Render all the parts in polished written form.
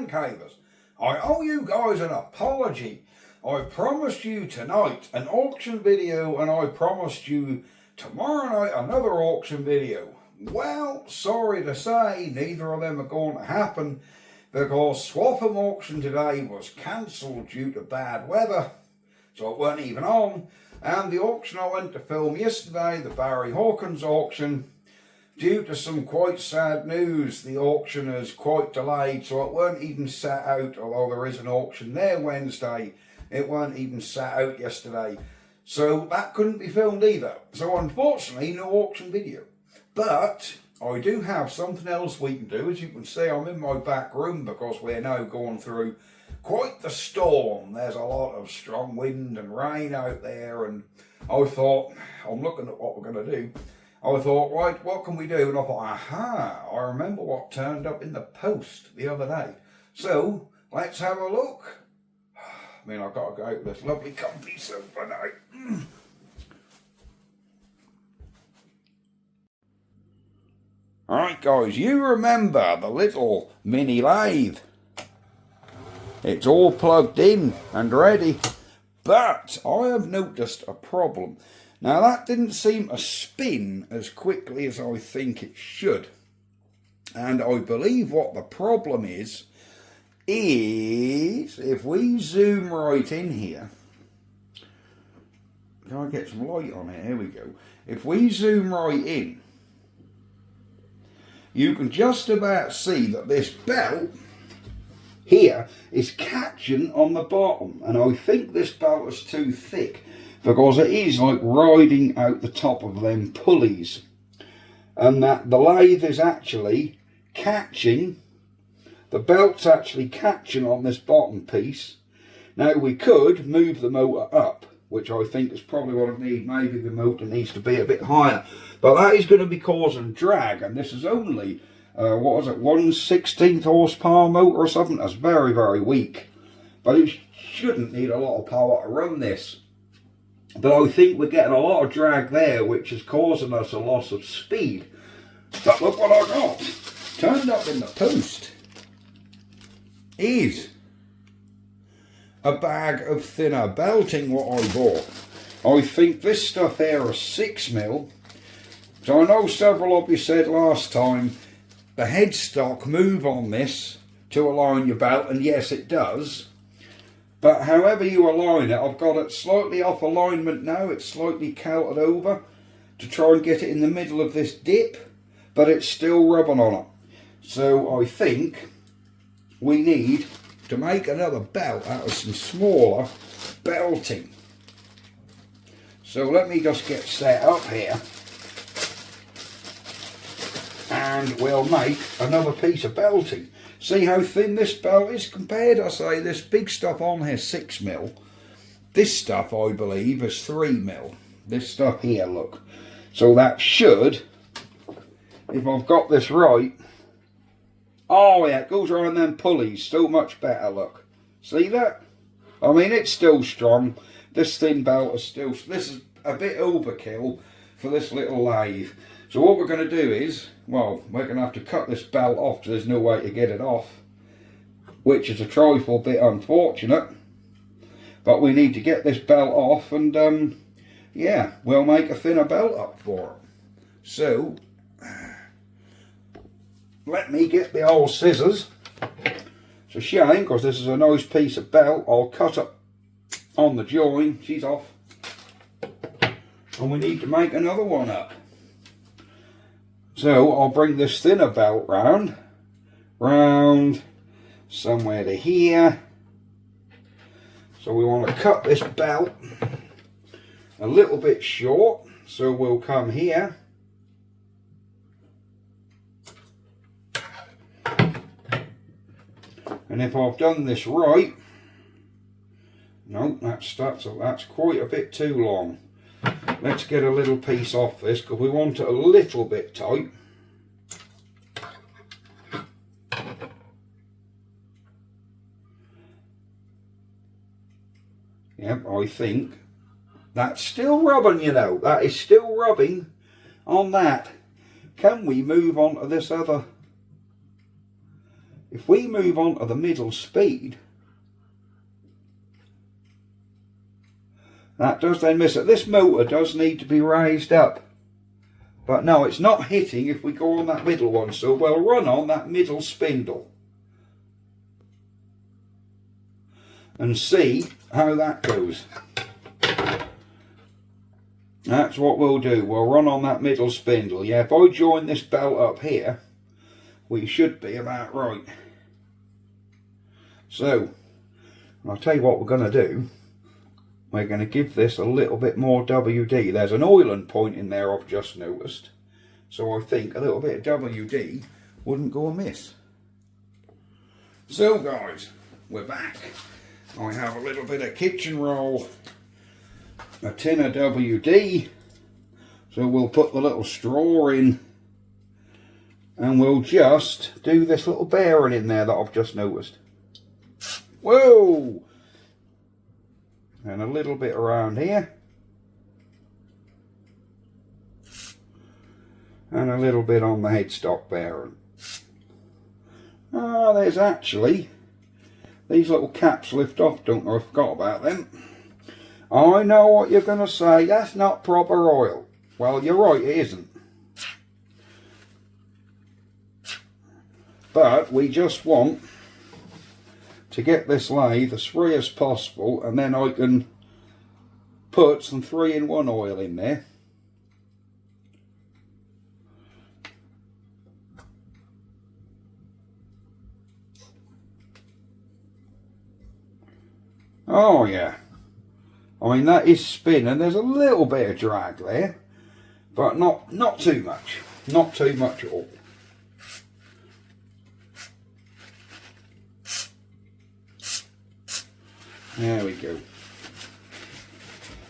Man Cavers. I owe you guys an apology. I promised you tonight an auction video and I promised you tomorrow night another auction video. Well, sorry to say, neither of them are going to happen because Swaffham auction today was cancelled due to bad weather, so it weren't even on. And the auction I went to film yesterday, the Barry Hawkins auction, due to some quite sad news, the auction is quite delayed, so it weren't even set out, although there is an auction there Wednesday. It weren't even set out yesterday. So that couldn't be filmed either. So unfortunately, no auction video. But I do have something else we can do. As you can see, I'm in my back room because we're now going through quite the storm. There's a lot of strong wind and rain out there. And I thought, I'm looking at what we're going to do. I thought, right, what can we do? And I thought, aha, I remember what turned up in the post the other day. So let's have a look. I mean, I've got to go out with this lovely comfy sofa now. Alright guys, you remember the little mini lathe. It's all plugged in and ready. But I have noticed a problem. Now that didn't seem to spin as quickly as I think it should. And I believe what the problem is if we zoom right in here, can I get some light on it? Here we go. If we zoom right in, you can just about see that this belt here is catching on the bottom, and I think this belt is too thick because it is like riding out the top of them pulleys, and that the lathe is actually catching. The belt's actually catching on this bottom piece. Now we could move the motor up, which I think is probably what I need. Maybe the motor needs to be a bit higher. But that is going to be causing drag, and this is only, what is it, 1/16 horsepower motor or something. That's very, very weak. But it shouldn't need a lot of power to run this. But I think we're getting a lot of drag there, which is causing us a loss of speed. But look what I got. Turned up in the post is a bag of thinner belting what I bought. I think this stuff here is 6mm. So I know several of you said last time the headstock move on this to align your belt, and yes it does. But however you align it, I've got it slightly off alignment now. It's slightly counted over to try and get it in the middle of this dip, but it's still rubbing on it. So I think we need to make another belt out of some smaller belting. So let me just get set up here and we'll make another piece of belting. See how thin this belt is compared. I say this big stuff on here 6mm. This stuff I believe is 3mm. This stuff here, look. So that should, if I've got this right, oh yeah, it goes around them pulleys, still much better, look. See that? I mean, it's still strong. This thin belt is still, this is a bit overkill for this little lathe. So what we're going to do is, well, we're going to have to cut this belt off because there's no way to get it off, which is a trifle bit unfortunate. But we need to get this belt off and, yeah, we'll make a thinner belt up for it. So let me get the old scissors. It's a shame because this is a nice piece of belt. I'll cut it on the join. She's off. And we need to make another one up. So I'll bring this thinner belt round somewhere to here. So we want to cut this belt a little bit short. So we'll come here. And if I've done this right, no, that's quite a bit too long. Let's get a little piece off this because we want it a little bit tight. Yep, I think that's still rubbing, you know. That is still rubbing on that. Can we move on to this other? if we move on to the middle speed, that does then miss it. This motor does need to be raised up. But no, it's not hitting if we go on that middle one. So we'll run on that middle spindle and see how that goes. That's what we'll do. We'll run on that middle spindle. Yeah, if I join this belt up here, we should be about right. So, I'll tell you what we're going to do. We're going to give this a little bit more WD. There's an oiling point in there I've just noticed. So I think a little bit of WD wouldn't go amiss. So guys, we're back. I have a little bit of kitchen roll, a tin of WD. So we'll put the little straw in and we'll just do this little bearing in there that I've just noticed. Whoa! And a little bit around here. And a little bit on the headstock bearing. Ah, there's actually, these little caps lift off, don't know, I forgot about them. I know what you're going to say, that's not proper oil. Well, you're right, it isn't. But we just want to get this lathe as free as possible, and then I can put some 3-in-1 oil in there. Oh yeah, I mean that is spinning. There's a little bit of drag there, but not too much, not too much at all. There we go.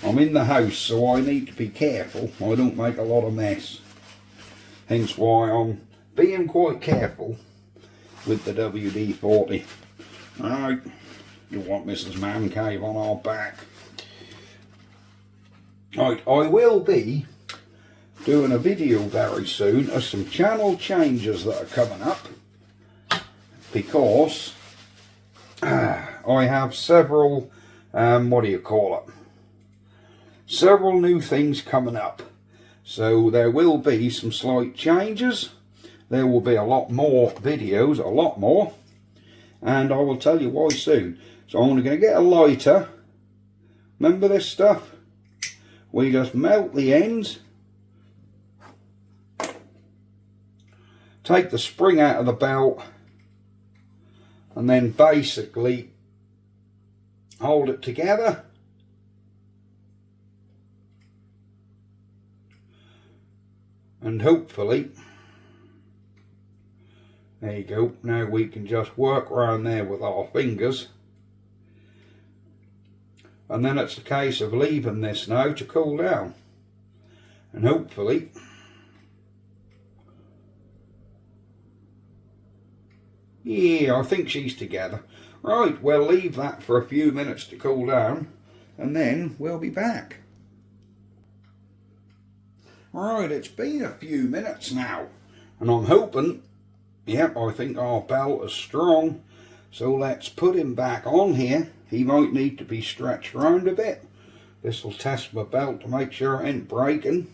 I'm in the house, so I need to be careful I don't make a lot of mess. Hence why I'm being quite careful with the WD-40. Alright, you want Mrs. Man Cave on our back. Right, I will be doing a video very soon of some channel changes that are coming up, because I have several, several new things coming up. So there will be some slight changes. There will be a lot more videos, a lot more. And I will tell you why soon. So I'm going to get a lighter. Remember this stuff? We just melt the ends. Take the spring out of the belt. And then basically hold it together. And hopefully, there you go. Now we can just work around there with our fingers. And then it's a case of leaving this now to cool down. And hopefully, yeah, I think she's together. Right, we'll leave that for a few minutes to cool down, and then we'll be back. Right, it's been a few minutes now, and I'm hoping, yep, I think our belt is strong. So let's put him back on here. He might need to be stretched around a bit. This will test my belt to make sure it ain't breaking.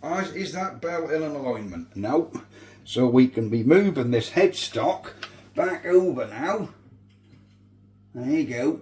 Is that belt in alignment? No. So we can be moving this headstock back over now. There you go.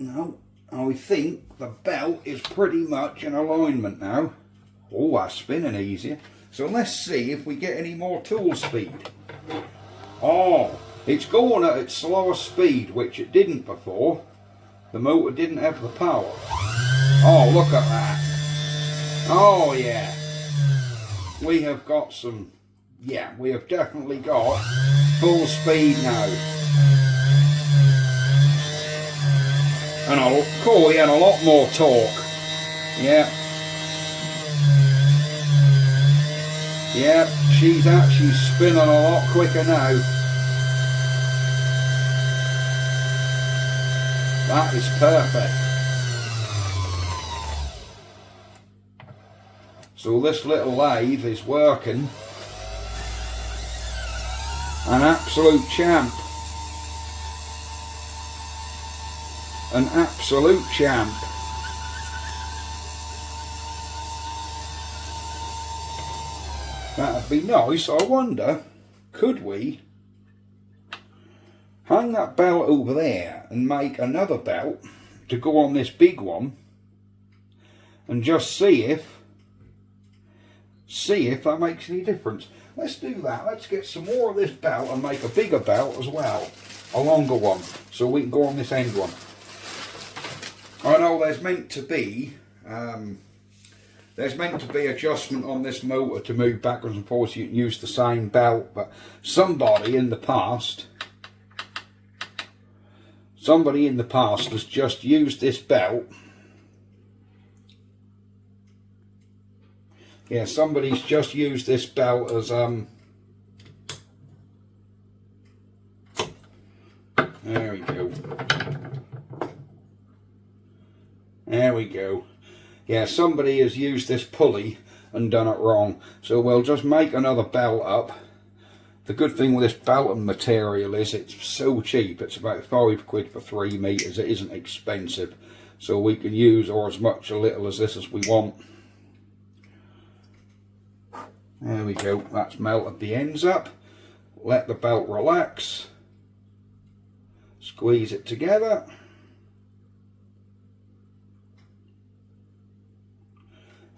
No, I think the belt is pretty much in alignment now. Oh, that's spinning easier. So let's see if we get any more tool speed. Oh, it's going at its slowest speed, which it didn't before. The motor didn't have the power. Oh, look at that. Oh, yeah. We have got some, yeah, we have definitely got full speed now. And and a lot more torque. Yeah. Yeah, she's actually spinning a lot quicker now. That is perfect. So this little lathe is working An absolute champ. An absolute champ. That'd be nice. I wonder, could we hang that belt over there and make another belt to go on this big one and just see if that makes any difference. Let's do that. Let's get some more of this belt and make a bigger belt as well, a longer one, so we can go on this end one. I know there's meant to be adjustment on this motor to move backwards and forwards. You can use the same belt, but somebody in the past has just used this belt. Yeah, somebody's just used this belt as there we go. There we go. Yeah, somebody has used this pulley and done it wrong. So we'll just make another belt up. The good thing with this belting material is it's so cheap. It's about £5 for 3 meters. It isn't expensive. So we can use or as much or little as this as we want. There we go. That's melted the ends up. Let the belt relax. Squeeze it together.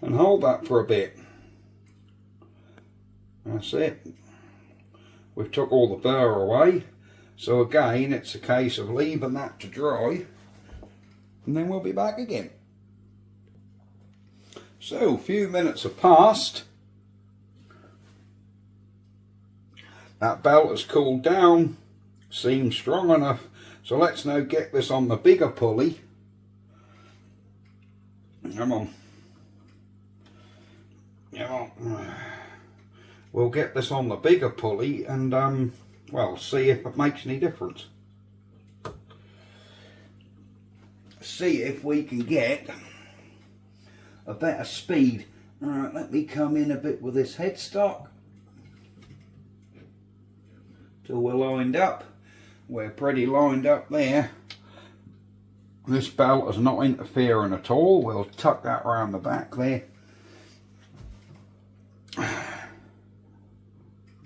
And hold that for a bit. That's it. We've took all the burr away. So again, it's a case of leaving that to dry. And then we'll be back again. So, a few minutes have passed. That belt has cooled down. Seems strong enough. So let's now get this on the bigger pulley. Come on. Come on. We'll get this on the bigger pulley and well, see if it makes any difference. See if we can get a better speed. Alright, let me come in a bit with this headstock till we're lined up. We're pretty lined up there. This belt is not interfering at all. We'll tuck that around the back there.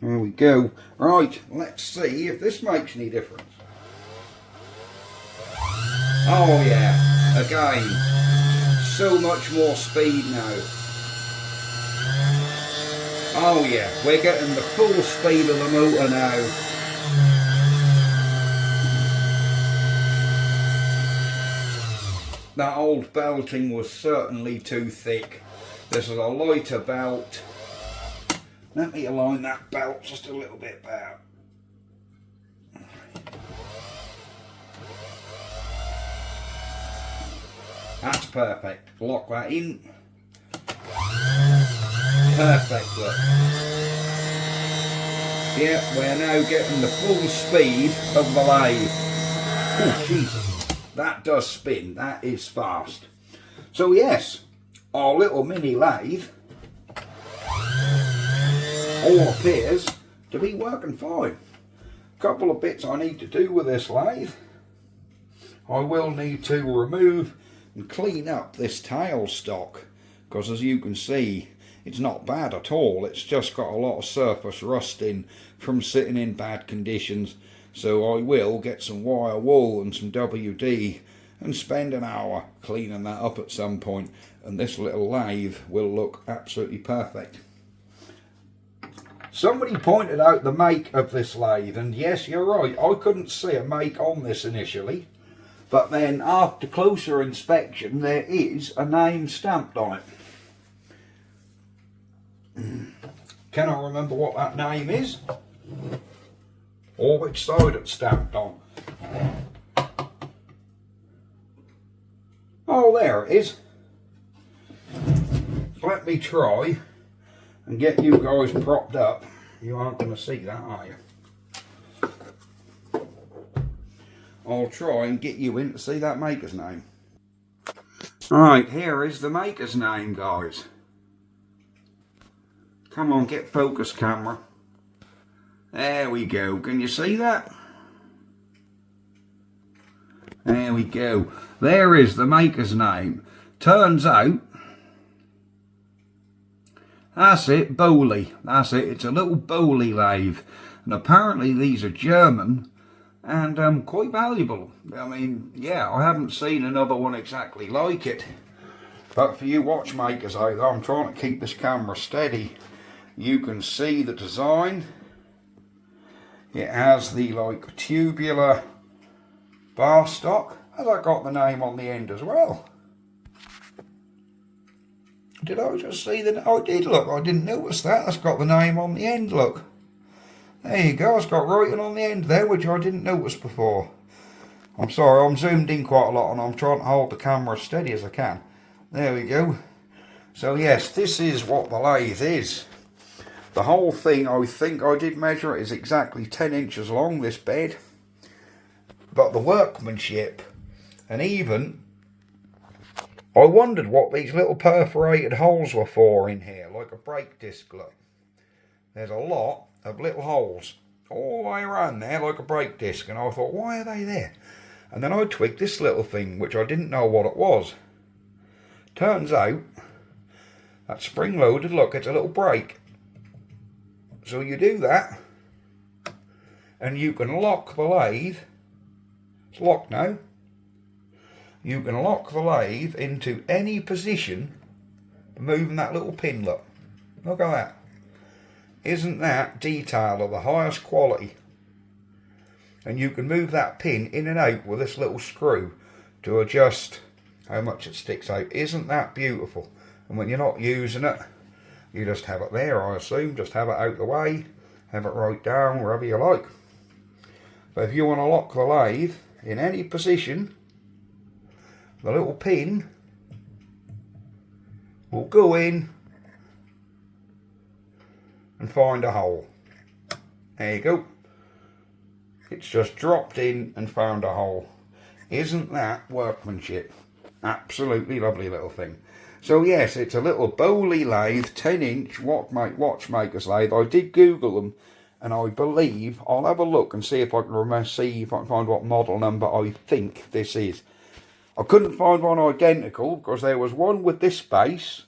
There we go. Right, let's see if this makes any difference. Oh yeah, again, so much more speed now. Oh yeah, we're getting the full speed of the motor now. That old belting was certainly too thick. This is a lighter belt. Let me align that belt just a little bit better. That's perfect. Lock that in. Perfect look. Yeah, we're now getting the full speed of the lathe. Oh Jesus. That does spin, that is fast. So yes, our little mini lathe all appears to be working fine. A couple of bits I need to do with this lathe. I will need to remove and clean up this tailstock, because as you can see, it's not bad at all. It's just got a lot of surface rusting from sitting in bad conditions. So I will get some wire wool and some WD and spend an hour cleaning that up at some point, and this little lathe will look absolutely perfect. Somebody pointed out the make of this lathe, and yes, you're right, I couldn't see a make on this initially, but then after closer inspection there is a name stamped on it. Can I remember what that name is? Or which side it's stamped on? Oh, there it is. Let me try and get you guys propped up. You aren't going to see that, are you? I'll try and get you in to see that maker's name. Right, here is the maker's name, guys. Come on, get focus, camera. There we go. Can you see that? There we go. There is the maker's name. Turns out, that's it, Bowley. That's it. It's a little Bowley lathe. And apparently these are German and quite valuable. I mean, yeah, I haven't seen another one exactly like it. But for you watchmakers out there, I'm trying to keep this camera steady. You can see the design. It has the like tubular bar stock. Has that got the name on the end as well? Did I just see that? Oh, it did, look. I didn't notice that. That's got the name on the end, look. There you go. It's got writing on the end there, which I didn't notice before. I'm sorry, I'm zoomed in quite a lot and I'm trying to hold the camera as steady as I can. There we go. So yes, this is what the lathe is. The whole thing, I think I did measure it, is exactly 10 inches long, this bed. But the workmanship, and even, I wondered what these little perforated holes were for in here, like a brake disc, look. There's a lot of little holes all the way around there, like a brake disc, and I thought, why are they there? And then I twigged this little thing, which I didn't know what it was. Turns out, that spring-loaded, look, it's a little brake. So you do that, and you can lock the lathe. It's locked now. You can lock the lathe into any position by moving that little pin, look. Look at that. Isn't that detail of the highest quality? And you can move that pin in and out with this little screw to adjust how much it sticks out. Isn't that beautiful? And when you're not using it, you just have it there, I assume. Just have it out the way, have it right down wherever you like. But if you want to lock the lathe in any position, the little pin will go in and find a hole. There you go. It's just dropped in and found a hole. Isn't that workmanship? Absolutely lovely little thing. So yes, it's a little Bowley lathe, 10-inch watchmaker's lathe. I did Google them, and I believe I'll have a look and see if I can find what model number I think this is. I couldn't find one identical because there was one with this base,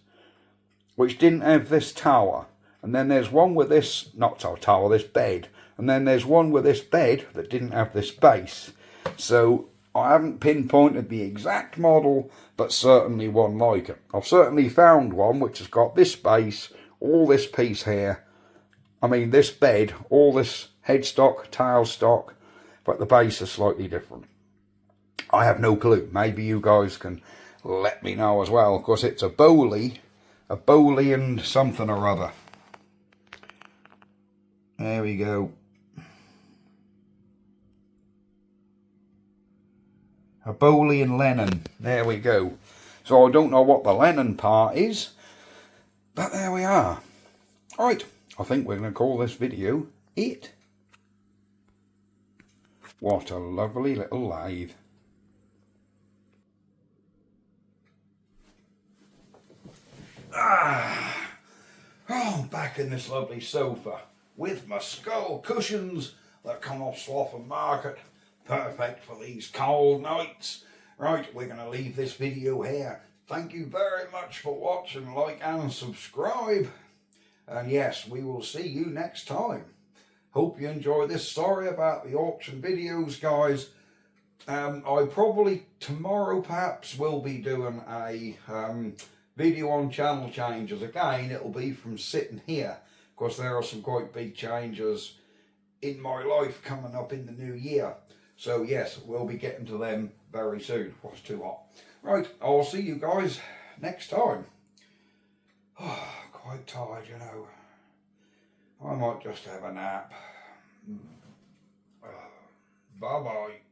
which didn't have this tower, and then there's one with this this bed, and then there's one with this bed that didn't have this base. So I haven't pinpointed the exact model, but certainly one like it. I've certainly found one which has got this base, all this piece here, I mean this bed, all this headstock, tailstock, but the base is slightly different. I have no clue. Maybe you guys can let me know as well, because it's a Bowley and something or other. There we go. A Bowley and Lennon. There we go. So I don't know what the Lennon part is, but there we are. Right, I think we're going to call this video it. What a lovely little lathe. Oh, back in this lovely sofa with my skull cushions that come off Slough Market. Perfect for these cold nights. Right, we're going to leave this video here. Thank you very much for watching, like and subscribe. And yes, we will see you next time. Hope you enjoyed this story about the auction videos, guys. I probably tomorrow perhaps will be doing a video on channel changes. Again, it'll be from sitting here, because there are some quite big changes in my life coming up in the new year. So yes, we'll be getting to them very soon. What's too hot? Right, I'll see you guys next time. Oh, quite tired, you know. I might just have a nap. Bye-bye.